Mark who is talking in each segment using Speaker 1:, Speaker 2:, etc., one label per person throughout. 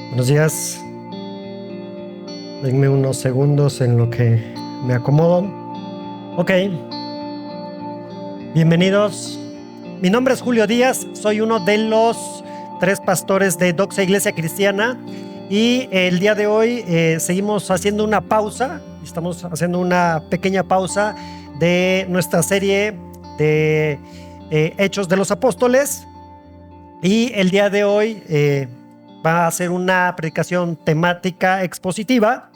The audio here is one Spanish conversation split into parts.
Speaker 1: Buenos días. Denme unos segundos en lo que me acomodo. Ok. Bienvenidos. Mi nombre es Julio Díaz. Soy uno de los 3 pastores de Doxa Iglesia Cristiana. Y el día de hoy seguimos haciendo una pausa. Estamos haciendo una pequeña pausa de nuestra serie de Hechos de los Apóstoles. Y el día de hoy va a ser una predicación temática expositiva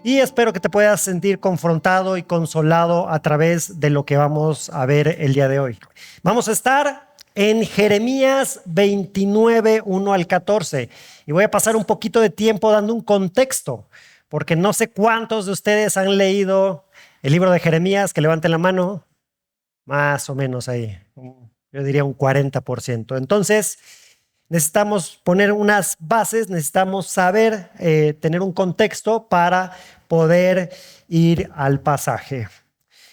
Speaker 1: y espero que te puedas sentir confrontado y consolado a través de lo que vamos a ver el día de hoy. Vamos a estar en Jeremías 29, 1 al 14 y voy a pasar un poquito de tiempo dando un contexto, porque no sé cuántos de ustedes han leído el libro de Jeremías. Que levanten la mano, más o menos ahí, yo diría un 40%. Entonces, necesitamos poner unas bases, necesitamos saber, tener un contexto para poder ir al pasaje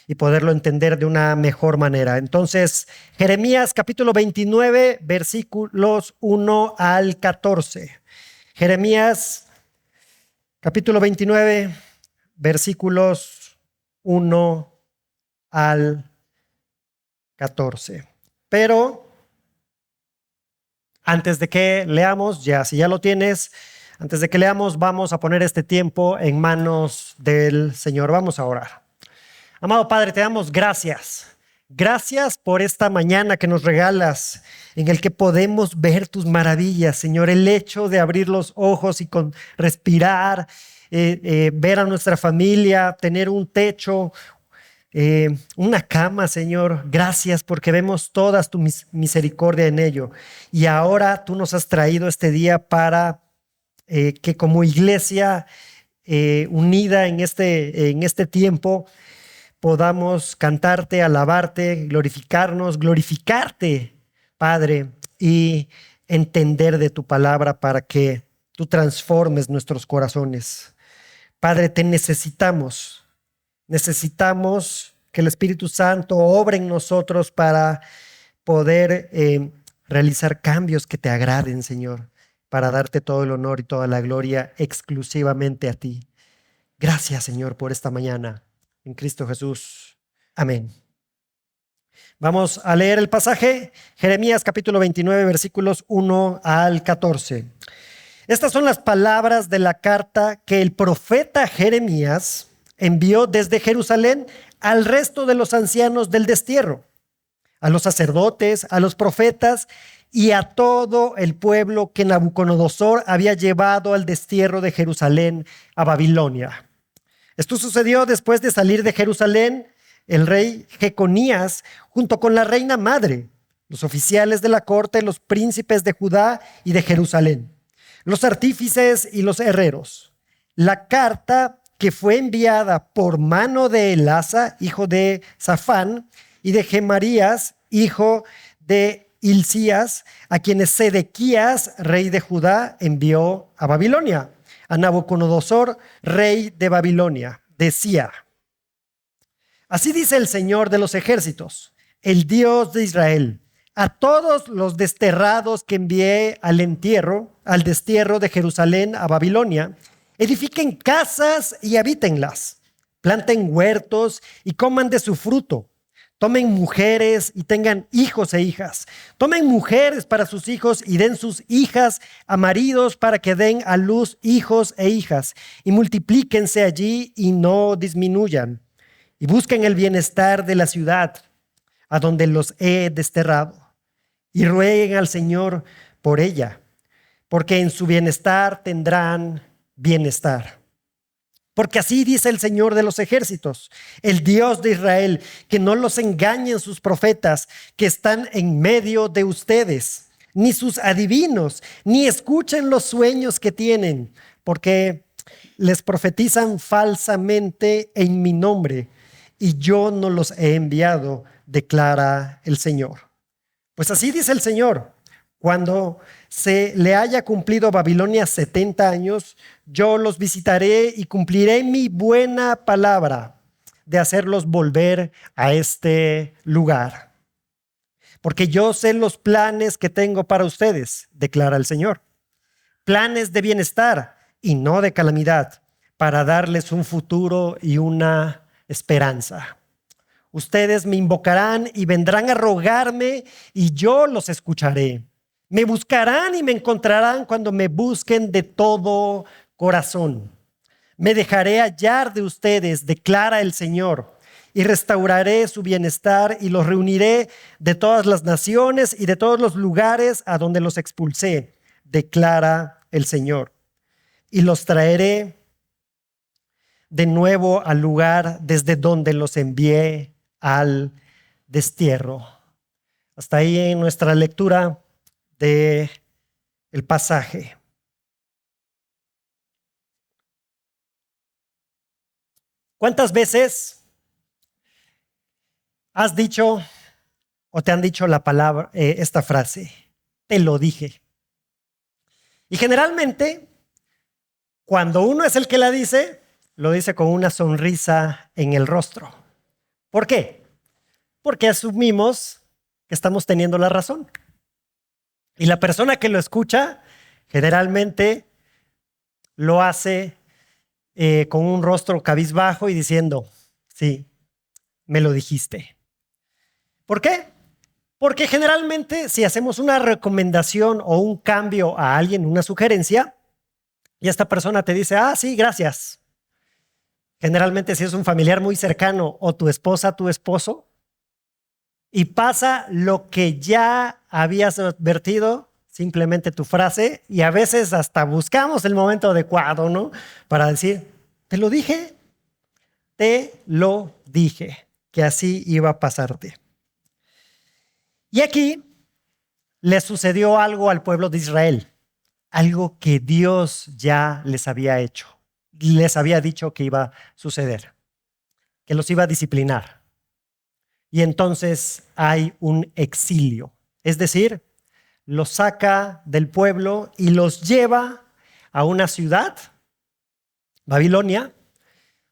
Speaker 1: y poderlo entender de una mejor manera. Entonces, Jeremías capítulo 29, versículos 1 al 14. Jeremías capítulo 29, versículos 1 al 14. Pero antes de que leamos, si ya lo tienes, antes de que leamos, vamos a poner este tiempo en manos del Señor. Vamos a orar. Amado Padre, te damos gracias. Gracias por esta mañana que nos regalas, en el que podemos ver tus maravillas, Señor. El hecho de abrir los ojos y respirar, ver a nuestra familia, tener un techo, una cama, Señor. Gracias porque vemos toda tu misericordia en ello. Y ahora tú nos has traído este día para que como iglesia unida en este tiempo podamos cantarte, alabarte, glorificarte, Padre, y entender de tu palabra para que tú transformes nuestros corazones. Padre, te necesitamos. Necesitamos que el Espíritu Santo obre en nosotros para poder realizar cambios que te agraden, Señor, para darte todo el honor y toda la gloria exclusivamente a ti. Gracias, Señor, por esta mañana. En Cristo Jesús. Amén. Vamos a leer el pasaje, Jeremías capítulo 29, versículos 1 al 14. Estas son las palabras de la carta que el profeta Jeremías envió desde Jerusalén al resto de los ancianos del destierro, a los sacerdotes, a los profetas y a todo el pueblo que Nabucodonosor había llevado al destierro de Jerusalén a Babilonia. Esto sucedió después de salir de Jerusalén el rey Jeconías junto con la reina madre, los oficiales de la corte, los príncipes de Judá y de Jerusalén, los artífices y los herreros. La carta que fue enviada por mano de Elasa, hijo de Safán, y de Gemarías, hijo de Hilcías, a quienes Sedequías, rey de Judá, envió a Babilonia. A Nabucodonosor, rey de Babilonia, decía: así dice el Señor de los ejércitos, el Dios de Israel, a todos los desterrados que envié al destierro de Jerusalén a Babilonia: edifiquen casas y habítenlas, planten huertos y coman de su fruto. Tomen mujeres y tengan hijos e hijas. Tomen mujeres para sus hijos y den sus hijas a maridos para que den a luz hijos e hijas. Y multiplíquense allí y no disminuyan. Y busquen el bienestar de la ciudad a donde los he desterrado. Y rueguen al Señor por ella, porque en su bienestar tendrán bienestar. Porque así dice el Señor de los ejércitos, el Dios de Israel: que no los engañen sus profetas que están en medio de ustedes, ni sus adivinos, ni escuchen los sueños que tienen, porque les profetizan falsamente en mi nombre, y yo no los he enviado, declara el Señor. Pues así dice el Señor: cuando se le haya cumplido a Babilonia 70 años, yo los visitaré y cumpliré mi buena palabra de hacerlos volver a este lugar. Porque yo sé los planes que tengo para ustedes, declara el Señor: planes de bienestar y no de calamidad, para darles un futuro y una esperanza. Ustedes me invocarán y vendrán a rogarme y yo los escucharé. Me buscarán y me encontrarán cuando me busquen de todo corazón. Me dejaré hallar de ustedes, declara el Señor, y restauraré su bienestar y los reuniré de todas las naciones y de todos los lugares a donde los expulsé, declara el Señor. Y los traeré de nuevo al lugar desde donde los envié al destierro. Hasta ahí en nuestra lectura del pasaje. ¿Cuántas veces has dicho o te han dicho la palabra, esta frase? Te lo dije. Y generalmente, cuando uno es el que la dice, lo dice con una sonrisa en el rostro. ¿Por qué? Porque asumimos que estamos teniendo la razón. Y la persona que lo escucha generalmente lo hace con un rostro cabizbajo y diciendo, sí, me lo dijiste. ¿Por qué? Porque generalmente si hacemos una recomendación o un cambio a alguien, una sugerencia, y esta persona te dice, sí, gracias. Generalmente si es un familiar muy cercano o tu esposa, tu esposo, y pasa lo que ya habías advertido, simplemente tu frase, y a veces hasta buscamos el momento adecuado, ¿no? Para decir, te lo dije, que así iba a pasarte. Y aquí le sucedió algo al pueblo de Israel, algo que Dios ya les había hecho, les había dicho que iba a suceder, que los iba a disciplinar. Y entonces hay un exilio, es decir, los saca del pueblo y los lleva a una ciudad, Babilonia,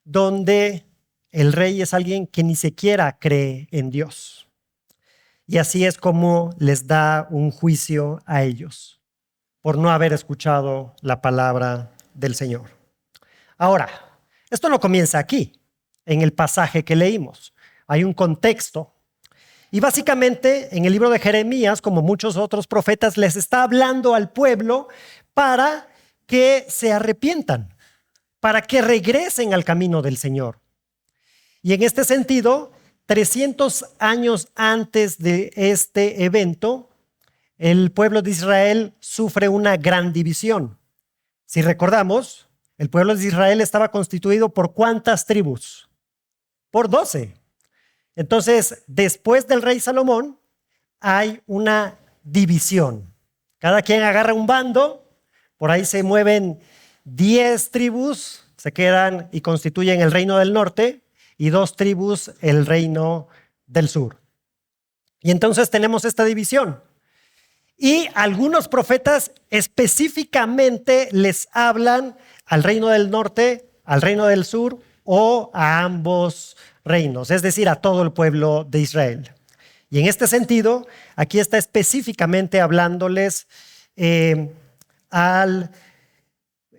Speaker 1: donde el rey es alguien que ni siquiera cree en Dios. Y así es como les da un juicio a ellos por no haber escuchado la palabra del Señor. Ahora, esto no comienza aquí, en el pasaje que leímos. Hay un contexto. Y básicamente en el libro de Jeremías, como muchos otros profetas, les está hablando al pueblo para que se arrepientan, para que regresen al camino del Señor. Y en este sentido, 300 años antes de este evento, el pueblo de Israel sufre una gran división. Si recordamos, el pueblo de Israel estaba constituido por ¿cuántas tribus? Por 12. Entonces, después del rey Salomón, hay una división. Cada quien agarra un bando, por ahí se mueven 10 tribus, se quedan y constituyen el reino del norte, y 2 tribus el reino del sur. Y entonces tenemos esta división. Y algunos profetas específicamente les hablan al reino del norte, al reino del sur o a ambos reinos, es decir, a todo el pueblo de Israel. Y en este sentido, aquí está específicamente hablándoles al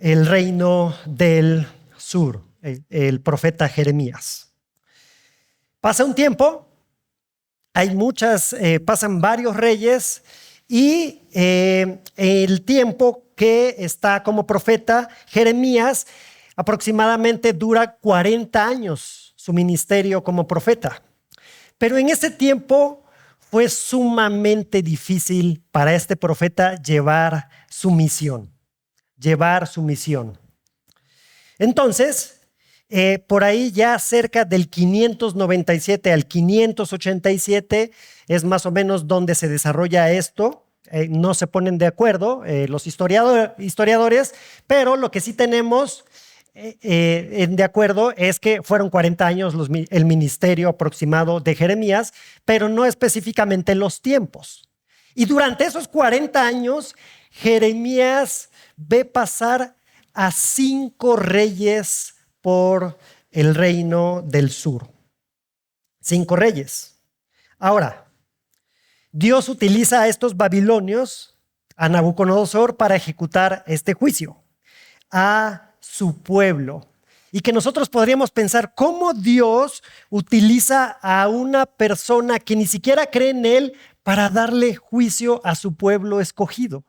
Speaker 1: el reino del sur, el profeta Jeremías. Pasa un tiempo, pasan varios reyes y el tiempo que está como profeta Jeremías aproximadamente dura 40 años su ministerio como profeta. Pero en ese tiempo fue sumamente difícil para este profeta llevar su misión. Entonces, por ahí ya cerca del 597 al 587 es más o menos donde se desarrolla esto. No se ponen de acuerdo los historiadores, pero lo que sí tenemos de acuerdo es que fueron 40 años el ministerio aproximado de Jeremías, pero no específicamente los tiempos. Y durante esos 40 años, Jeremías ve pasar a 5 reyes por el reino del sur. 5 reyes. Ahora, Dios utiliza a estos babilonios, a Nabucodonosor para ejecutar este juicio a su pueblo. Y que nosotros podríamos pensar cómo Dios utiliza a una persona que ni siquiera cree en Él para darle juicio a su pueblo escogido.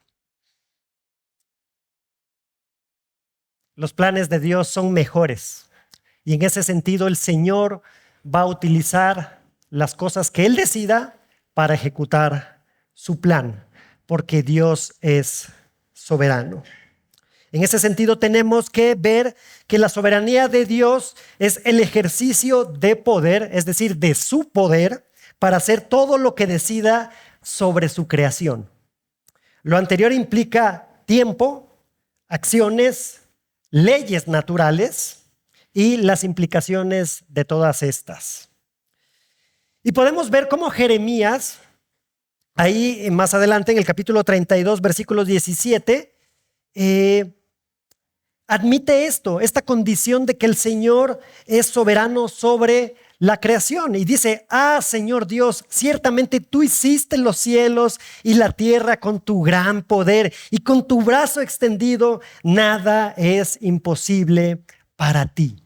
Speaker 1: Los planes de Dios son mejores. Y en ese sentido el Señor va a utilizar las cosas que Él decida para ejecutar su plan, porque Dios es soberano. En ese sentido tenemos que ver que la soberanía de Dios es el ejercicio de poder, es decir, de su poder, para hacer todo lo que decida sobre su creación. Lo anterior implica tiempo, acciones, leyes naturales y las implicaciones de todas estas. Y podemos ver cómo Jeremías, ahí más adelante en el capítulo 32, versículos 17, admite esta condición de que el Señor es soberano sobre la creación y dice: Señor Dios, ciertamente tú hiciste los cielos y la tierra con tu gran poder y con tu brazo extendido, nada es imposible para ti.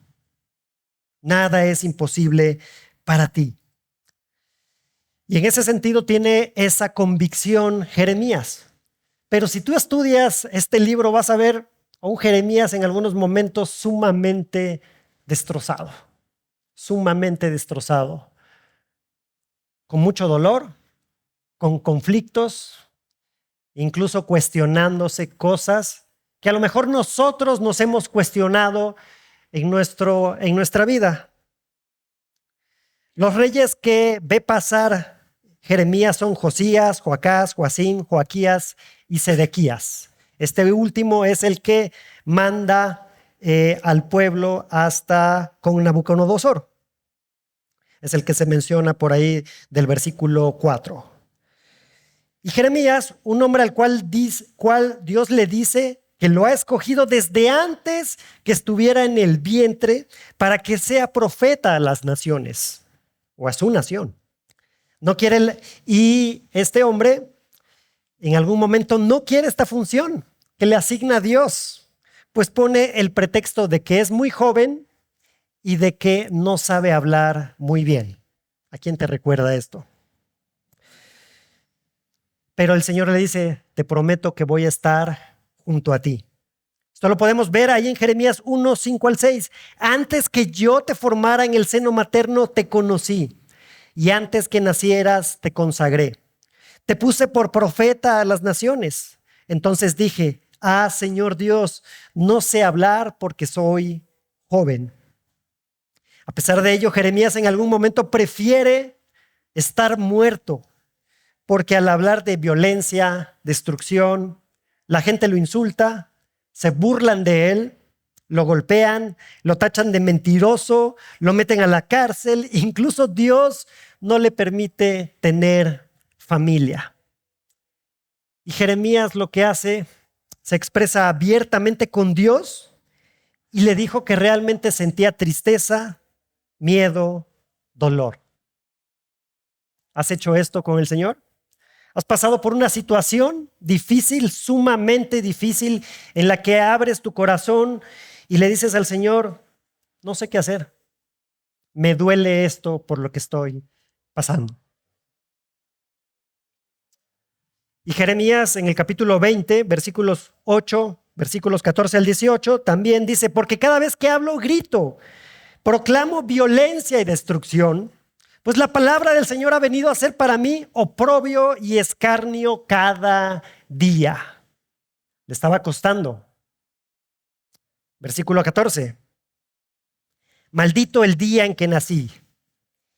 Speaker 1: Nada es imposible para ti. Y en ese sentido tiene esa convicción Jeremías. Pero si tú estudias este libro vas a ver a un Jeremías en algunos momentos sumamente destrozado, con mucho dolor, con conflictos, incluso cuestionándose cosas que a lo mejor nosotros nos hemos cuestionado en nuestra vida. Los reyes que ve pasar Jeremías son Josías, Joacás, Joacim, Joaquías y Sedequías. Este último es el que manda al pueblo hasta con Nabucodonosor. Es el que se menciona por ahí del versículo 4. Y Jeremías, un hombre al cual Dios le dice que lo ha escogido desde antes que estuviera en el vientre para que sea profeta a las naciones o a su nación. No quiere, y este hombre en algún momento no quiere esta función que le asigna Dios, pues pone el pretexto de que es muy joven y de que no sabe hablar muy bien. ¿A quién te recuerda esto? Pero el Señor le dice: te prometo que voy a estar junto a ti. Esto lo podemos ver ahí en Jeremías 1, 5 al 6. Antes que yo te formara en el seno materno, te conocí, y antes que nacieras, te consagré. Te puse por profeta a las naciones. Entonces dije: Señor Dios, no sé hablar porque soy joven. A pesar de ello, Jeremías en algún momento prefiere estar muerto, porque al hablar de violencia, destrucción, la gente lo insulta, se burlan de él, lo golpean, lo tachan de mentiroso, lo meten a la cárcel, incluso Dios no le permite tener familia. Y Jeremías lo que hace, se expresa abiertamente con Dios y le dijo que realmente sentía tristeza, miedo, dolor. ¿Has hecho esto con el Señor? ¿Has pasado por una situación difícil, sumamente difícil, en la que abres tu corazón y le dices al Señor: no sé qué hacer, me duele esto por lo que estoy pasando? Y Jeremías en el capítulo 20, versículos 8, versículos 14 al 18, también dice: porque cada vez que hablo grito, proclamo violencia y destrucción, pues la palabra del Señor ha venido a ser para mí oprobio y escarnio cada día. Le estaba costando. Versículo 14. Maldito el día en que nací,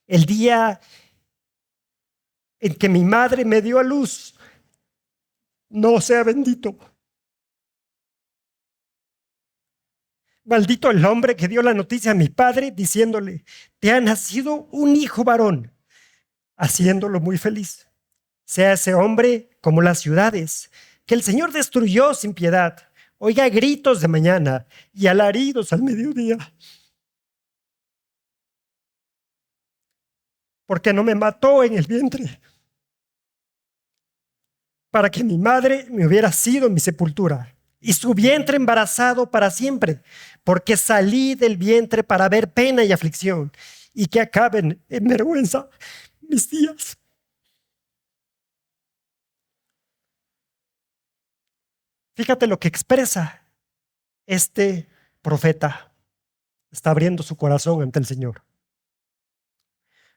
Speaker 1: el día en que mi madre me dio a luz. No sea bendito. Maldito el hombre que dio la noticia a mi padre diciéndole: te ha nacido un hijo varón, haciéndolo muy feliz. Sea ese hombre como las ciudades que el Señor destruyó sin piedad. Oiga gritos de mañana y alaridos al mediodía. Porque no me mató en el vientre, para que mi madre me hubiera sido mi sepultura y su vientre embarazado para siempre, porque salí del vientre para ver pena y aflicción y que acaben en vergüenza mis días. Fíjate lo que expresa este profeta. Está abriendo su corazón ante el Señor.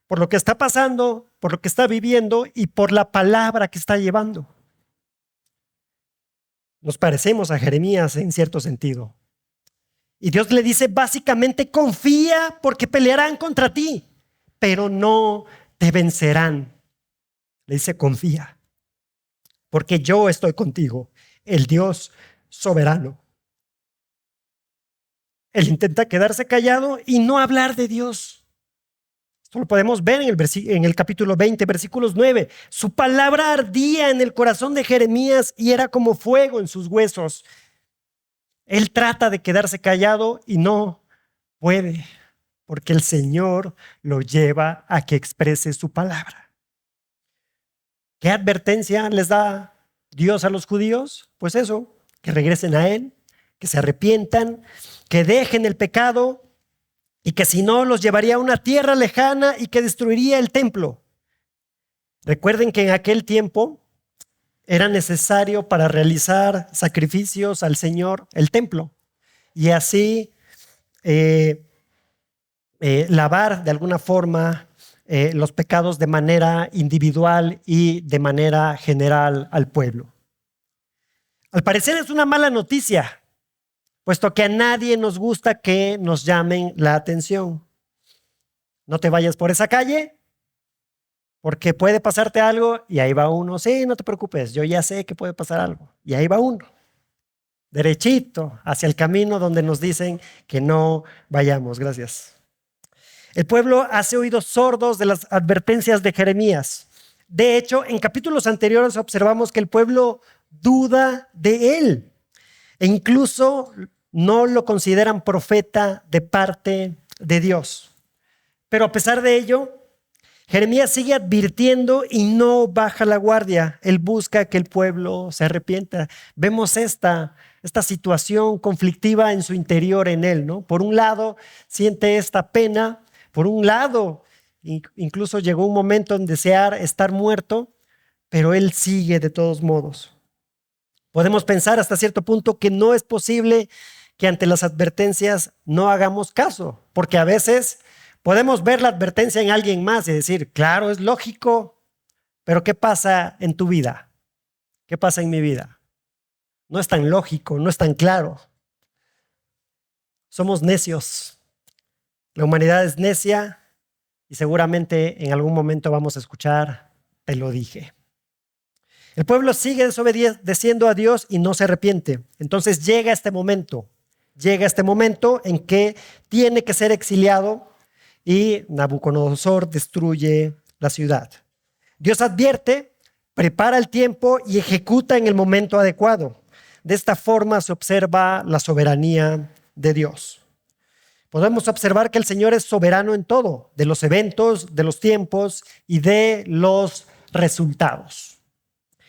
Speaker 1: Por lo que está pasando, por lo que está viviendo y por la palabra que está llevando. Nos parecemos a Jeremías en cierto sentido. Y Dios le dice básicamente, confía porque pelearán contra ti, pero no te vencerán. Le dice, confía, porque yo estoy contigo, el Dios soberano. Él intenta quedarse callado y no hablar de Dios. Esto lo podemos ver en el capítulo 20, versículos 9. Su palabra ardía en el corazón de Jeremías y era como fuego en sus huesos. Él trata de quedarse callado y no puede, porque el Señor lo lleva a que exprese su palabra. ¿Qué advertencia les da Dios a los judíos? Pues eso, que regresen a Él, que se arrepientan, que dejen el pecado y que si no los llevaría a una tierra lejana y que destruiría el templo. Recuerden que en aquel tiempo era necesario para realizar sacrificios al Señor el templo y así lavar de alguna forma los pecados de manera individual y de manera general al pueblo. Al parecer es una mala noticia, puesto que a nadie nos gusta que nos llamen la atención. No te vayas por esa calle, porque puede pasarte algo y ahí va uno. Sí, no te preocupes, yo ya sé que puede pasar algo. Y ahí va uno, derechito, hacia el camino donde nos dicen que no vayamos. Gracias. El pueblo hace oídos sordos de las advertencias de Jeremías. De hecho, en capítulos anteriores observamos que el pueblo duda de él e incluso no lo consideran profeta de parte de Dios. Pero a pesar de ello, Jeremías sigue advirtiendo y no baja la guardia. Él busca que el pueblo se arrepienta. Vemos esta situación conflictiva en su interior en él, ¿no? Por un lado, siente esta pena. Por un lado, incluso llegó un momento en desear estar muerto, pero él sigue de todos modos. Podemos pensar hasta cierto punto que no es posible que ante las advertencias no hagamos caso, porque a veces podemos ver la advertencia en alguien más y decir, claro, es lógico, pero ¿qué pasa en tu vida? ¿Qué pasa en mi vida? No es tan lógico, no es tan claro. Somos necios. La humanidad es necia y seguramente en algún momento vamos a escuchar, te lo dije. El pueblo sigue desobedeciendo a Dios y no se arrepiente. Entonces llega este momento en que tiene que ser exiliado y Nabucodonosor destruye la ciudad. Dios advierte, prepara el tiempo y ejecuta en el momento adecuado. De esta forma se observa la soberanía de Dios. Podemos observar que el Señor es soberano en todo, de los eventos, de los tiempos y de los resultados.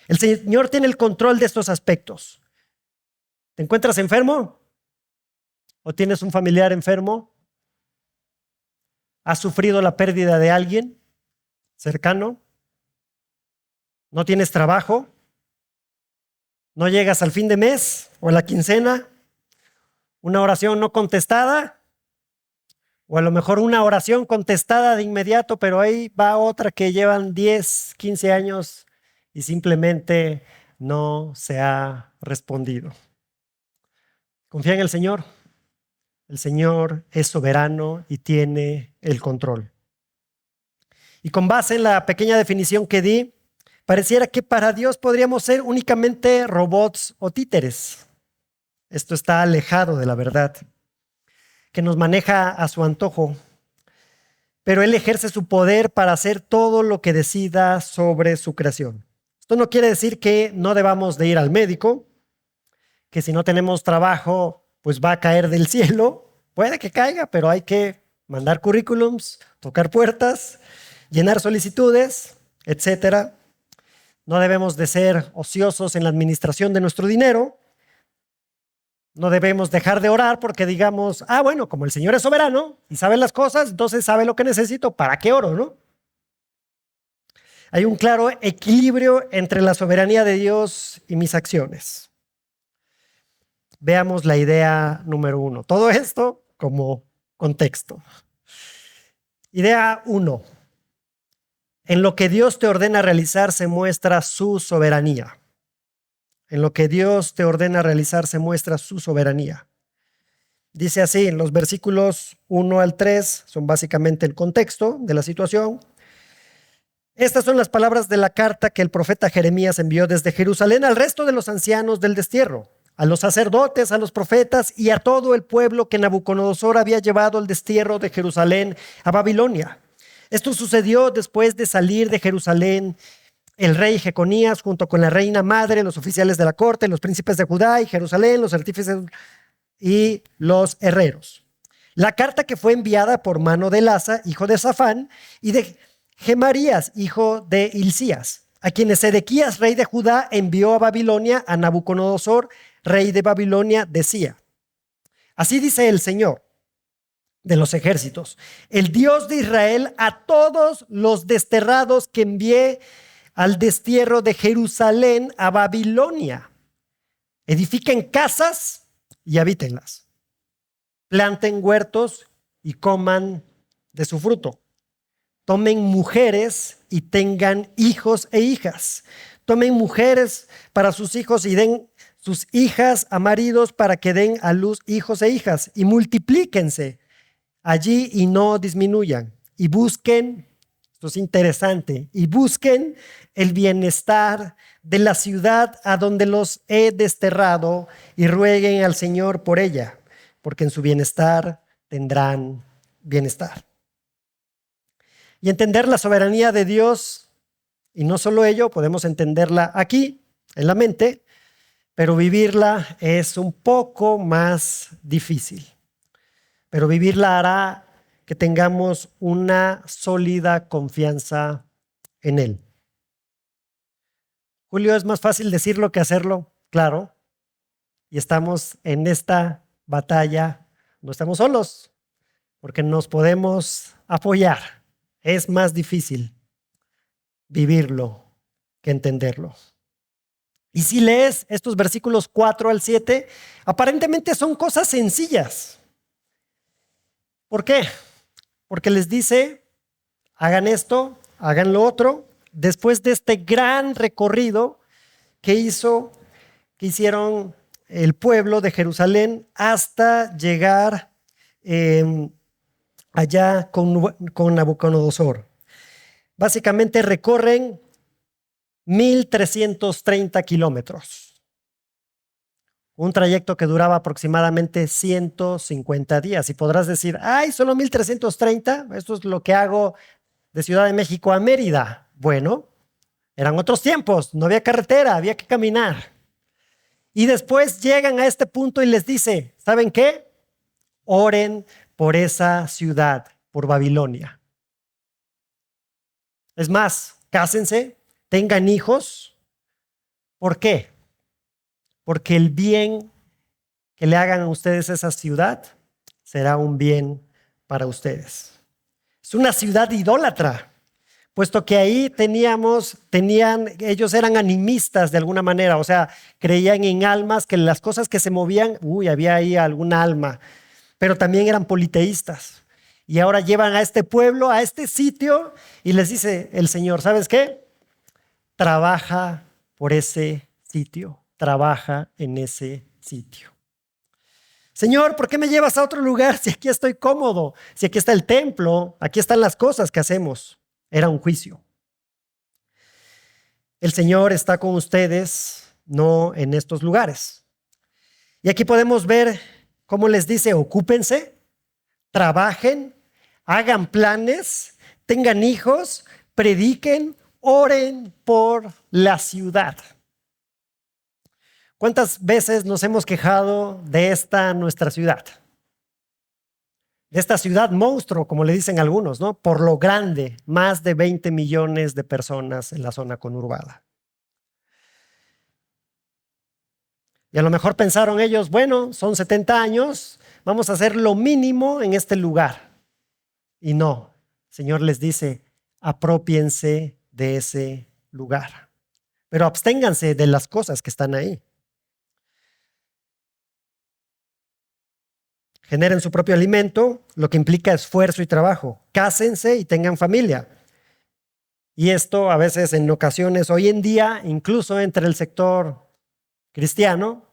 Speaker 1: El Señor tiene el control de estos aspectos. ¿Te encuentras enfermo? ¿O tienes un familiar enfermo? ¿Has sufrido la pérdida de alguien cercano? ¿No tienes trabajo? ¿No llegas al fin de mes o a la quincena? ¿Una oración no contestada? O a lo mejor una oración contestada de inmediato, pero ahí va otra que llevan 10, 15 años y simplemente no se ha respondido. Confía en el Señor. El Señor es soberano y tiene el control. Y con base en la pequeña definición que di, pareciera que para Dios podríamos ser únicamente robots o títeres. Esto está alejado de la verdad, que nos maneja a su antojo. Pero Él ejerce su poder para hacer todo lo que decida sobre su creación. Esto no quiere decir que no debamos de ir al médico, que si no tenemos trabajo, pues va a caer del cielo. Puede que caiga, pero hay que mandar currículums, tocar puertas, llenar solicitudes, etc. No debemos de ser ociosos en la administración de nuestro dinero. No debemos dejar de orar porque digamos, bueno, como el Señor es soberano y sabe las cosas, entonces sabe lo que necesito, ¿para qué oro, no? Hay un claro equilibrio entre la soberanía de Dios y mis acciones. Veamos la idea número 1. Todo esto como contexto. Idea 1. En lo que Dios te ordena realizar se muestra su soberanía. En lo que Dios te ordena realizar se muestra su soberanía. Dice así, en los versículos 1 al 3, son básicamente el contexto de la situación. Estas son las palabras de la carta que el profeta Jeremías envió desde Jerusalén al resto de los ancianos del destierro, a los sacerdotes, a los profetas y a todo el pueblo que Nabucodonosor había llevado al destierro de Jerusalén a Babilonia. Esto sucedió después de salir de Jerusalén el rey Jeconías junto con la reina madre, los oficiales de la corte, los príncipes de Judá y Jerusalén, los artífices y los herreros. La carta que fue enviada por mano de Elasa, hijo de Safán, y de Gemarías, hijo de Hilcías, a quienes Sedequías, rey de Judá, envió a Babilonia a Nabucodonosor, rey de Babilonia, decía: así dice el Señor de los ejércitos, el Dios de Israel, a todos los desterrados que envié al destierro de Jerusalén a Babilonia: edifiquen casas y habítenlas, planten huertos y coman de su fruto, tomen mujeres y tengan hijos e hijas, tomen mujeres para sus hijos y den sus hijas a maridos para que den a luz hijos e hijas, y multiplíquense allí y no disminuyan, y busquen, esto es interesante, y busquen el bienestar de la ciudad a donde los he desterrado y rueguen al Señor por ella, porque en su bienestar tendrán bienestar. Y entender la soberanía de Dios, y no solo ello, podemos entenderla aquí, en la mente, pero vivirla es un poco más difícil. Pero vivirla hará que tengamos una sólida confianza en Él. Julio, ¿es más fácil decirlo que hacerlo? Claro. Y estamos en esta batalla, no estamos solos, porque nos podemos apoyar. Es más difícil vivirlo que entenderlo. Y si lees estos versículos 4 al 7, aparentemente son cosas sencillas. ¿Por qué? Porque les dice, hagan esto, hagan lo otro, después de este gran recorrido que hicieron el pueblo de Jerusalén hasta llegar allá con Nabucodonosor. Básicamente recorren 1,330 kilómetros. Un trayecto que duraba aproximadamente 150 días. Y podrás decir, solo 1,330, esto es lo que hago de Ciudad de México a Mérida. Bueno, eran otros tiempos, no había carretera, había que caminar. Y después llegan a este punto y les dice, ¿saben qué? Oren por esa ciudad, por Babilonia. Es más, cásense, tengan hijos. ¿Por qué? Porque el bien que le hagan a ustedes a esa ciudad será un bien para ustedes. Es una ciudad idólatra, puesto que ahí ellos eran animistas de alguna manera, o sea, creían en almas, que las cosas que se movían, había ahí alguna alma, pero también eran politeístas. Y ahora llevan a este pueblo, a este sitio, y les dice el Señor, ¿sabes qué? Trabaja por ese sitio, trabaja en ese sitio. Señor, ¿por qué me llevas a otro lugar si aquí estoy cómodo? Si aquí está el templo, aquí están las cosas que hacemos. Era un juicio. El Señor está con ustedes, no en estos lugares. Y aquí podemos ver cómo les dice, ocúpense, trabajen, hagan planes, tengan hijos, prediquen, oren por la ciudad. ¿Cuántas veces nos hemos quejado de esta nuestra ciudad? De esta ciudad monstruo, como le dicen algunos, ¿no? Por lo grande, más de 20 millones de personas en la zona conurbada. Y a lo mejor pensaron ellos, bueno, son 70 años, vamos a hacer lo mínimo en este lugar. Y no, el Señor les dice, aprópiense de ese lugar, pero absténganse de las cosas que están ahí. Generen su propio alimento, lo que implica esfuerzo y trabajo. Cásense y tengan familia. Y esto a veces en ocasiones, hoy en día, incluso entre el sector cristiano,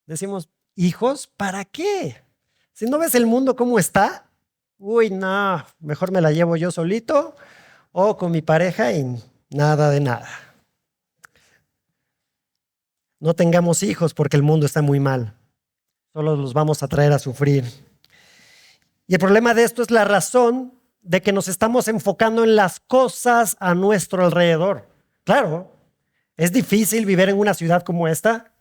Speaker 1: decimos, hijos, ¿para qué? Si no ves el mundo cómo está, uy, no, mejor me la llevo yo solito o con mi pareja y nada de nada. No tengamos hijos porque el mundo está muy mal. Solo los vamos a traer a sufrir. Y el problema de esto es la razón de que nos estamos enfocando en las cosas a nuestro alrededor. Claro, es difícil vivir en una ciudad como esta,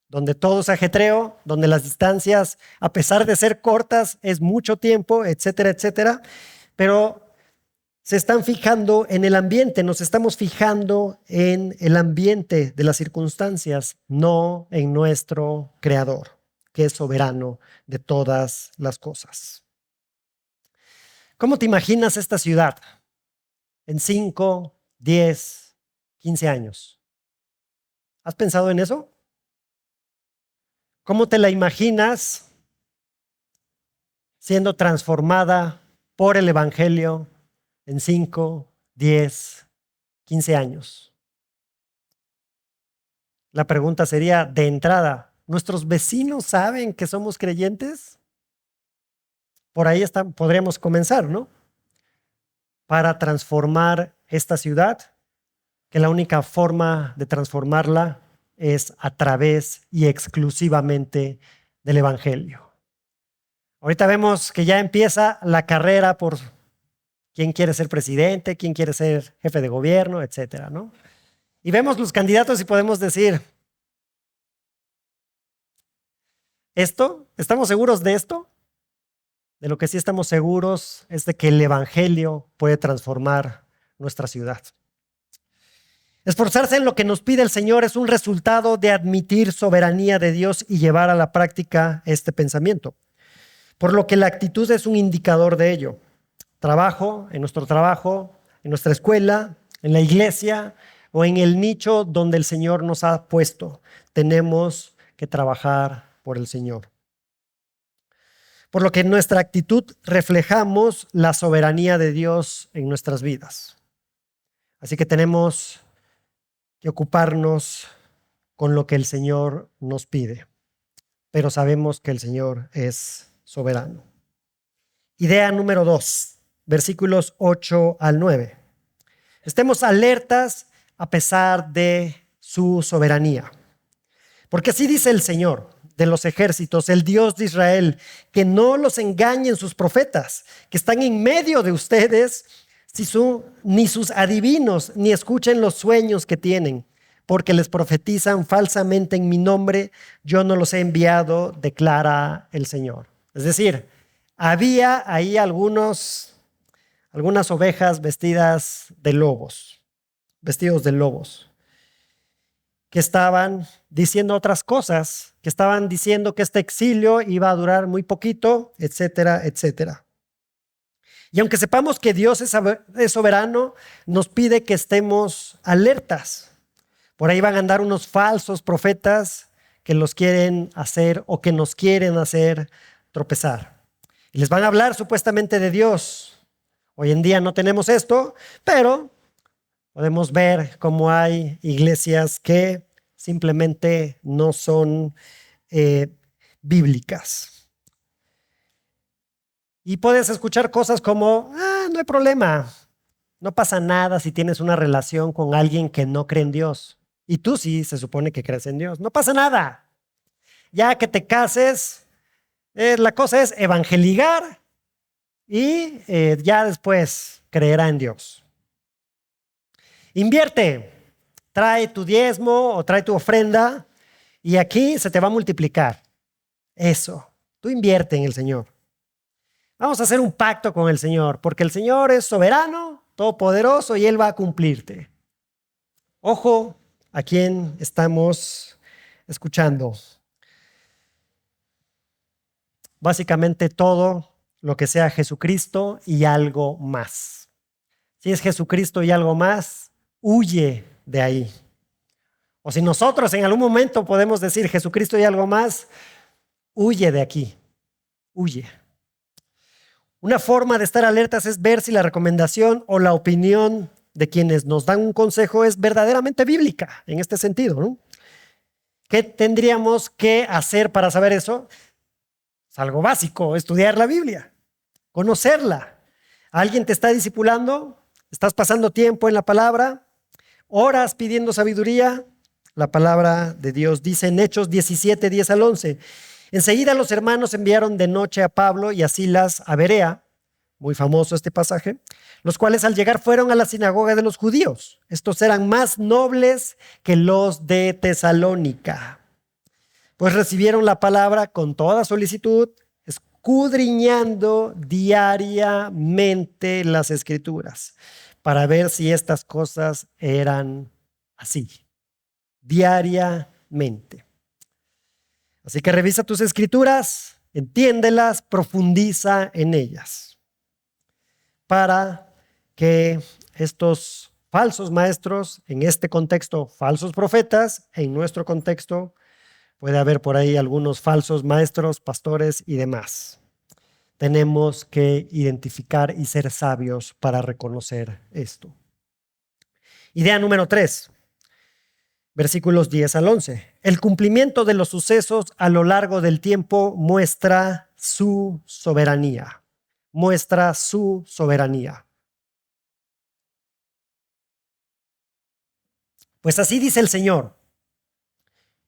Speaker 1: donde todo es ajetreo, donde las distancias, a pesar de ser cortas, es mucho tiempo, etcétera, etcétera. Pero se están fijando en el ambiente, nos estamos fijando en el ambiente de las circunstancias, no en nuestro Creador, que es soberano de todas las cosas. ¿Cómo te imaginas esta ciudad en 5, 10, 15 años? ¿Has pensado en eso? ¿Cómo te la imaginas siendo transformada por el Evangelio en 5, 10, 15 años? La pregunta sería, de entrada, ¿nuestros vecinos saben que somos creyentes? Por ahí podríamos comenzar, ¿no? Para transformar esta ciudad, que la única forma de transformarla es a través y exclusivamente del Evangelio. Ahorita vemos que ya empieza la carrera por quién quiere ser presidente, quién quiere ser jefe de gobierno, etcétera, ¿no? Y vemos los candidatos y podemos decir, ¿estamos seguros de esto? De lo que sí estamos seguros es de que el Evangelio puede transformar nuestra ciudad. Esforzarse en lo que nos pide el Señor es un resultado de admitir soberanía de Dios y llevar a la práctica este pensamiento. Por lo que la actitud es un indicador de ello. En nuestro trabajo, en nuestra escuela, en la iglesia o en el nicho donde el Señor nos ha puesto. Tenemos que trabajar por el Señor. Por lo que en nuestra actitud reflejamos la soberanía de Dios en nuestras vidas. Así que tenemos que ocuparnos con lo que el Señor nos pide, pero sabemos que el Señor es soberano. Idea número 2, versículos 8 al 9. Estemos alertas a pesar de su soberanía. Porque así dice el Señor de los ejércitos, el Dios de Israel, que no los engañen sus profetas, que están en medio de ustedes, ni sus adivinos, ni escuchen los sueños que tienen, porque les profetizan falsamente en mi nombre, yo no los he enviado, declara el Señor. Es decir, había ahí algunas ovejas vestidos de lobos, que estaban diciendo otras cosas, que estaban diciendo que este exilio iba a durar muy poquito, etcétera, etcétera. Y aunque sepamos que Dios es soberano, nos pide que estemos alertas. Por ahí van a andar unos falsos profetas que los quieren hacer o que nos quieren hacer tropezar. Y les van a hablar supuestamente de Dios. Hoy en día no tenemos esto, pero podemos ver cómo hay iglesias que simplemente no son bíblicas. Y puedes escuchar cosas como, no hay problema, no pasa nada si tienes una relación con alguien que no cree en Dios. Y tú sí se supone que crees en Dios. No pasa nada. Ya que te cases, la cosa es evangelizar y ya después creerá en Dios. Invierte, trae tu diezmo o trae tu ofrenda y aquí se te va a multiplicar. Eso, tú invierte en el Señor. Vamos a hacer un pacto con el Señor, porque el Señor es soberano, todopoderoso y Él va a cumplirte. Ojo a quién estamos escuchando básicamente todo lo que sea Jesucristo y algo más. Si es Jesucristo y algo más, huye de ahí. O si nosotros en algún momento podemos decir Jesucristo y algo más, huye de aquí, huye. Una forma de estar alertas es ver si la recomendación o la opinión de quienes nos dan un consejo es verdaderamente bíblica en este sentido, ¿no? ¿Qué tendríamos que hacer para saber eso? Es algo básico, estudiar la Biblia, conocerla. ¿Alguien te está discipulando? ¿Estás pasando tiempo en la palabra? ¿Oras pidiendo sabiduría? La palabra de Dios dice en Hechos 17, 10 al 11. Enseguida los hermanos enviaron de noche a Pablo y a Silas a Berea, muy famoso este pasaje, los cuales al llegar fueron a la sinagoga de los judíos. Estos eran más nobles que los de Tesalónica, pues recibieron la palabra con toda solicitud, escudriñando diariamente las escrituras para ver si estas cosas eran así, diariamente. Así que revisa tus escrituras, entiéndelas, profundiza en ellas, para que estos falsos maestros, en este contexto, falsos profetas, en nuestro contexto, puede haber por ahí algunos falsos maestros, pastores y demás. Tenemos que identificar y ser sabios para reconocer esto. Idea número 3, versículos 10 al 11. El cumplimiento de los sucesos a lo largo del tiempo muestra su soberanía. Muestra su soberanía. Pues así dice el Señor.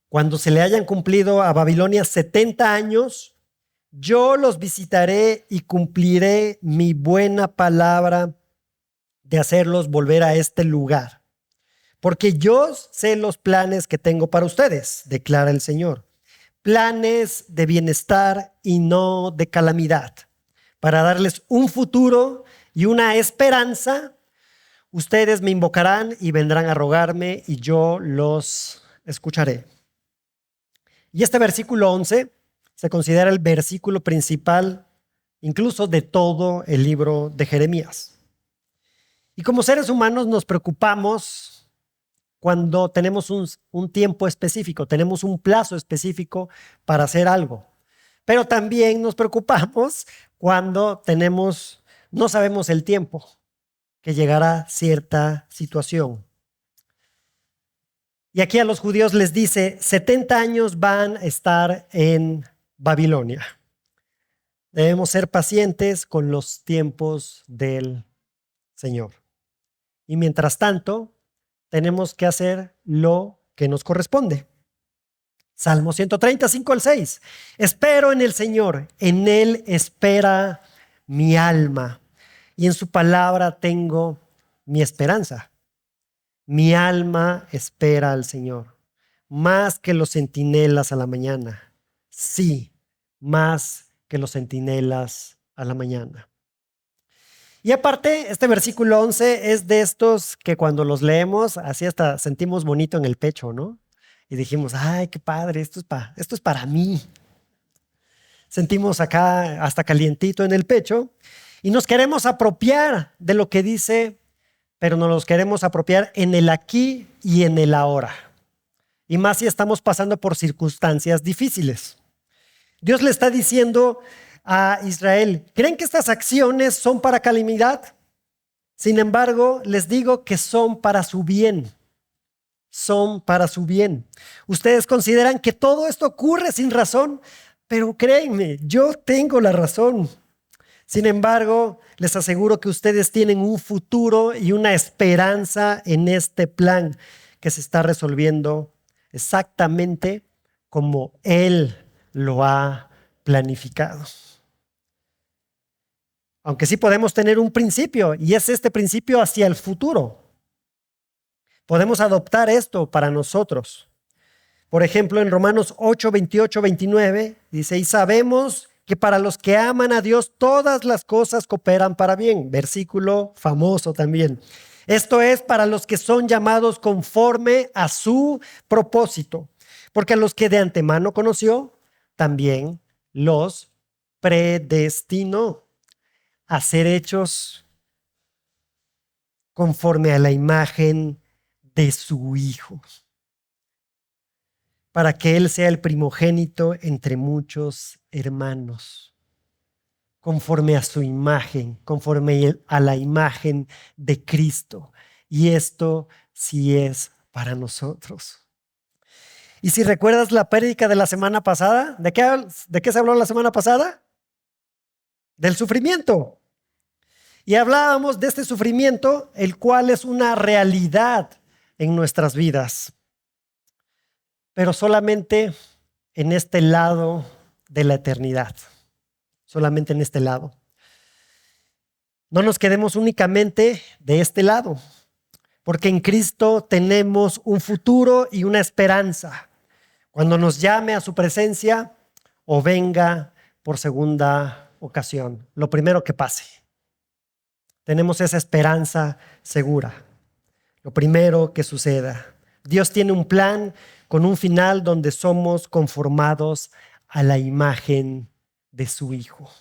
Speaker 1: Cuando se le hayan cumplido a Babilonia 70 años, yo los visitaré y cumpliré mi buena palabra de hacerlos volver a este lugar. Porque yo sé los planes que tengo para ustedes, declara el Señor. Planes de bienestar y no de calamidad, para darles un futuro y una esperanza. Ustedes me invocarán y vendrán a rogarme y yo los escucharé. Y este versículo 11 se considera el versículo principal incluso de todo el libro de Jeremías. Y como seres humanos nos preocupamos cuando tenemos un tiempo específico, tenemos un plazo específico para hacer algo. Pero también nos preocupamos cuando no sabemos el tiempo que llegará cierta situación. Y aquí a los judíos les dice, 70 años van a estar en Babilonia. Debemos ser pacientes con los tiempos del Señor. Y mientras tanto, tenemos que hacer lo que nos corresponde. Salmo 135 al 6. Espero en el Señor, en Él espera mi alma, y en su palabra tengo mi esperanza. Mi alma espera al Señor, más que los centinelas a la mañana. Sí, más que los centinelas a la mañana. Y aparte, este versículo 11 es de estos que cuando los leemos, así hasta sentimos bonito en el pecho, ¿no? Y dijimos, ay, qué padre, esto es para mí. Sentimos acá hasta calientito en el pecho y nos queremos apropiar de lo que dice, pero nos los queremos apropiar en el aquí y en el ahora. Y más si estamos pasando por circunstancias difíciles. Dios le está diciendo a Israel, ¿creen que estas acciones son para calamidad? Sin embargo, les digo que son para su bien. Son para su bien. Ustedes consideran que todo esto ocurre sin razón, pero créanme, yo tengo la razón. Sin embargo, les aseguro que ustedes tienen un futuro y una esperanza en este plan que se está resolviendo exactamente como Él lo ha planificado. Aunque sí podemos tener un principio, y es este principio hacia el futuro. Podemos adoptar esto para nosotros. Por ejemplo, en Romanos 8, 28, 29, dice, y sabemos que para los que aman a Dios todas las cosas cooperan para bien. Versículo famoso también. Esto es para los que son llamados conforme a su propósito. Porque a los que de antemano conoció, también los predestinó a ser hechos conforme a la imagen de su Hijo, para que Él sea el primogénito entre muchos hermanos, conforme a su imagen, conforme a la imagen de Cristo. Y esto sí es para nosotros. Y si recuerdas la prédica de la semana pasada, ¿de qué se habló la semana pasada? Del sufrimiento. Y hablábamos de este sufrimiento, el cual es una realidad en nuestras vidas, pero solamente en este lado de la eternidad, solamente en este lado. No nos quedemos únicamente de este lado, porque en Cristo tenemos un futuro y una esperanza cuando nos llame a su presencia o venga por segunda ocasión, lo primero que pase. Tenemos esa esperanza segura. Lo primero que suceda. Dios tiene un plan con un final donde somos conformados a la imagen de su Hijo.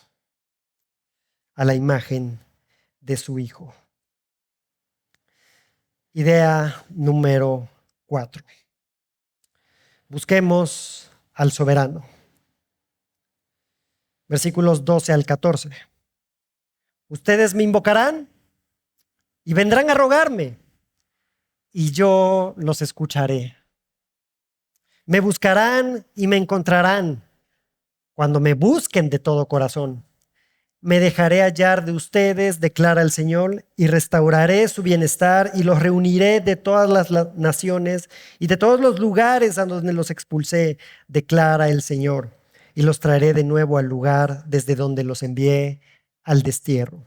Speaker 1: A la imagen de su Hijo. Idea número 4. Busquemos al soberano. Versículos 12 al 14. Ustedes me invocarán y vendrán a rogarme, y yo los escucharé. Me buscarán y me encontrarán cuando me busquen de todo corazón. Me dejaré hallar de ustedes, declara el Señor, y restauraré su bienestar y los reuniré de todas las naciones y de todos los lugares a donde los expulsé, declara el Señor, y los traeré de nuevo al lugar desde donde los envié, al destierro.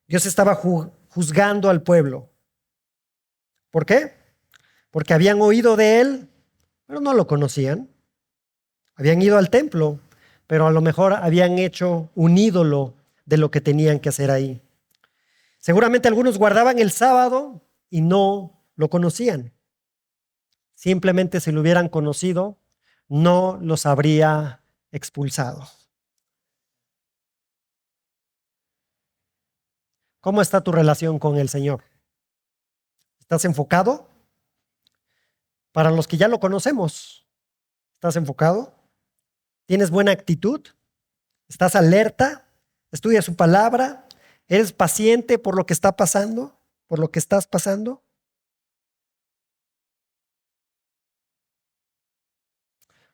Speaker 1: Dios estaba juzgando al pueblo. ¿Por qué? Porque habían oído de él, pero no lo conocían. Habían ido al templo, pero a lo mejor habían hecho un ídolo de lo que tenían que hacer ahí. Seguramente algunos guardaban el sábado y no lo conocían. Simplemente si lo hubieran conocido, no los habría expulsado. ¿Cómo está tu relación con el Señor? ¿Estás enfocado? Para los que ya lo conocemos, ¿estás enfocado? ¿Tienes buena actitud? ¿Estás alerta? ¿Estudias su palabra? ¿Eres paciente por lo que está pasando? ¿Por lo que estás pasando?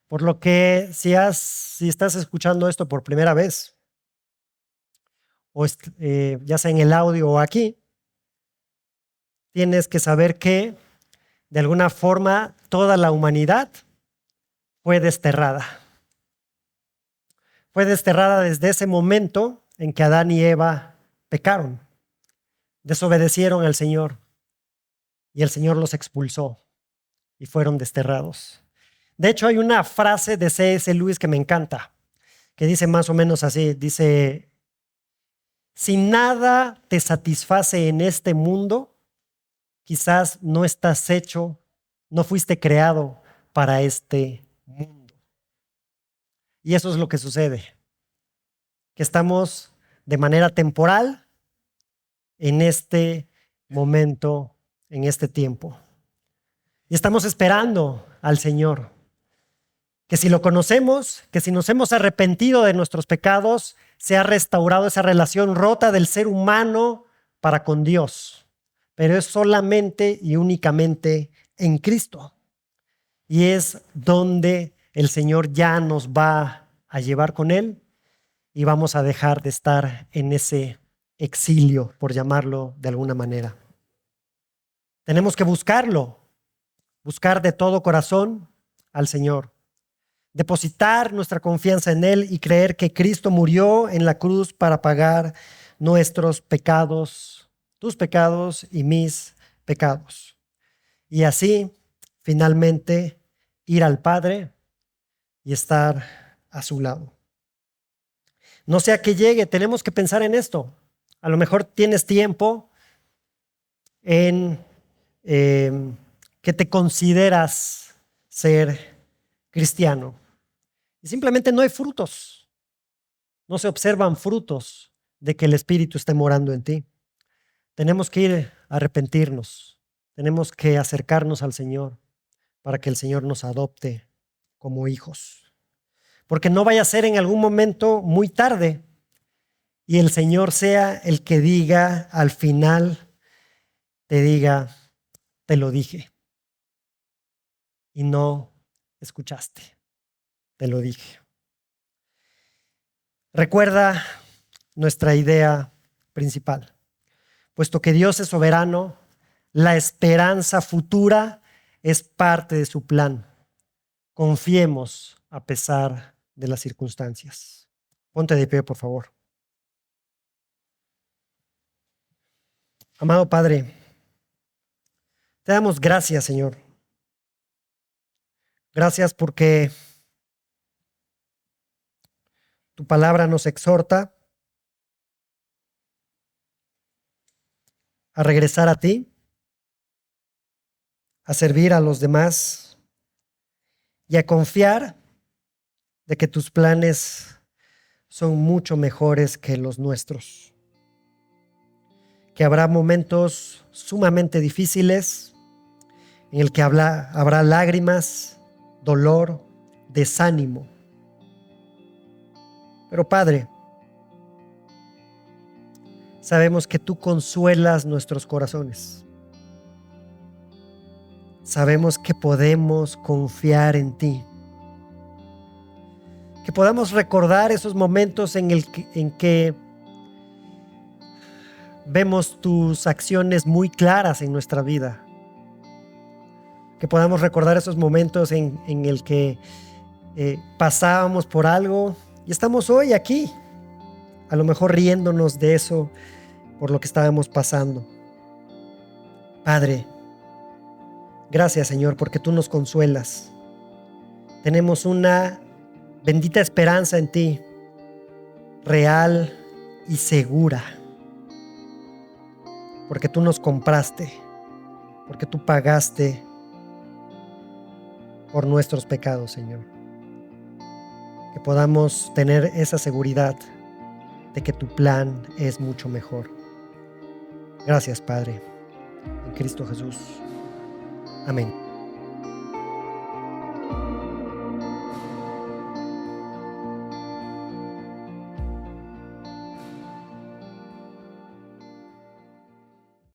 Speaker 1: Por lo que si estás escuchando esto por primera vez, o ya sea en el audio o aquí, tienes que saber que de alguna forma toda la humanidad fue desterrada. Fue desterrada desde ese momento en que Adán y Eva pecaron, desobedecieron al Señor y el Señor los expulsó y fueron desterrados. De hecho, hay una frase de C.S. Lewis que me encanta, que dice más o menos así, dice: si nada te satisface en este mundo, quizás no estás hecho, no fuiste creado para este mundo. Y eso es lo que sucede, que estamos de manera temporal en este momento, en este tiempo. Y estamos esperando al Señor, que si lo conocemos, que si nos hemos arrepentido de nuestros pecados, se ha restaurado esa relación rota del ser humano para con Dios. Pero es solamente y únicamente en Cristo. Y es donde el Señor ya nos va a llevar con Él y vamos a dejar de estar en ese exilio, por llamarlo de alguna manera. Tenemos que buscarlo, buscar de todo corazón al Señor. Depositar nuestra confianza en Él y creer que Cristo murió en la cruz para pagar nuestros pecados, tus pecados y mis pecados. Y así, finalmente, ir al Padre y estar a su lado. No sea que llegue, tenemos que pensar en esto. A lo mejor tienes tiempo en que te consideras ser cristiano. Y simplemente no hay frutos. No se observan frutos de que el Espíritu esté morando en ti. Tenemos que ir a arrepentirnos. Tenemos que acercarnos al Señor para que el Señor nos adopte como hijos. Porque no vaya a ser en algún momento muy tarde y el Señor sea el que diga al final, te diga, te lo dije y no escuchaste, te lo dije. Recuerda nuestra idea principal. Puesto que Dios es soberano, la esperanza futura es parte de su plan. Confiemos a pesar de las circunstancias. Ponte de pie, por favor. Amado Padre, te damos gracias, Señor. Gracias porque tu palabra nos exhorta a regresar a ti, a servir a los demás y a confiar de que tus planes son mucho mejores que los nuestros. Que habrá momentos sumamente difíciles en el que habrá lágrimas, dolor, desánimo. Pero Padre, sabemos que tú consuelas nuestros corazones. Sabemos que podemos confiar en ti. Que podamos recordar esos momentos en que vemos tus acciones muy claras en nuestra vida. Que podamos recordar esos momentos en el que pasábamos por algo y estamos hoy aquí, a lo mejor riéndonos de eso por lo que estábamos pasando. Padre, gracias, Señor, porque tú nos consuelas. Tenemos una bendita esperanza en ti, real y segura, porque tú nos compraste, porque tú pagaste por nuestros pecados, Señor. Que podamos tener esa seguridad de que tu plan es mucho mejor. Gracias, Padre, en Cristo Jesús. Amén.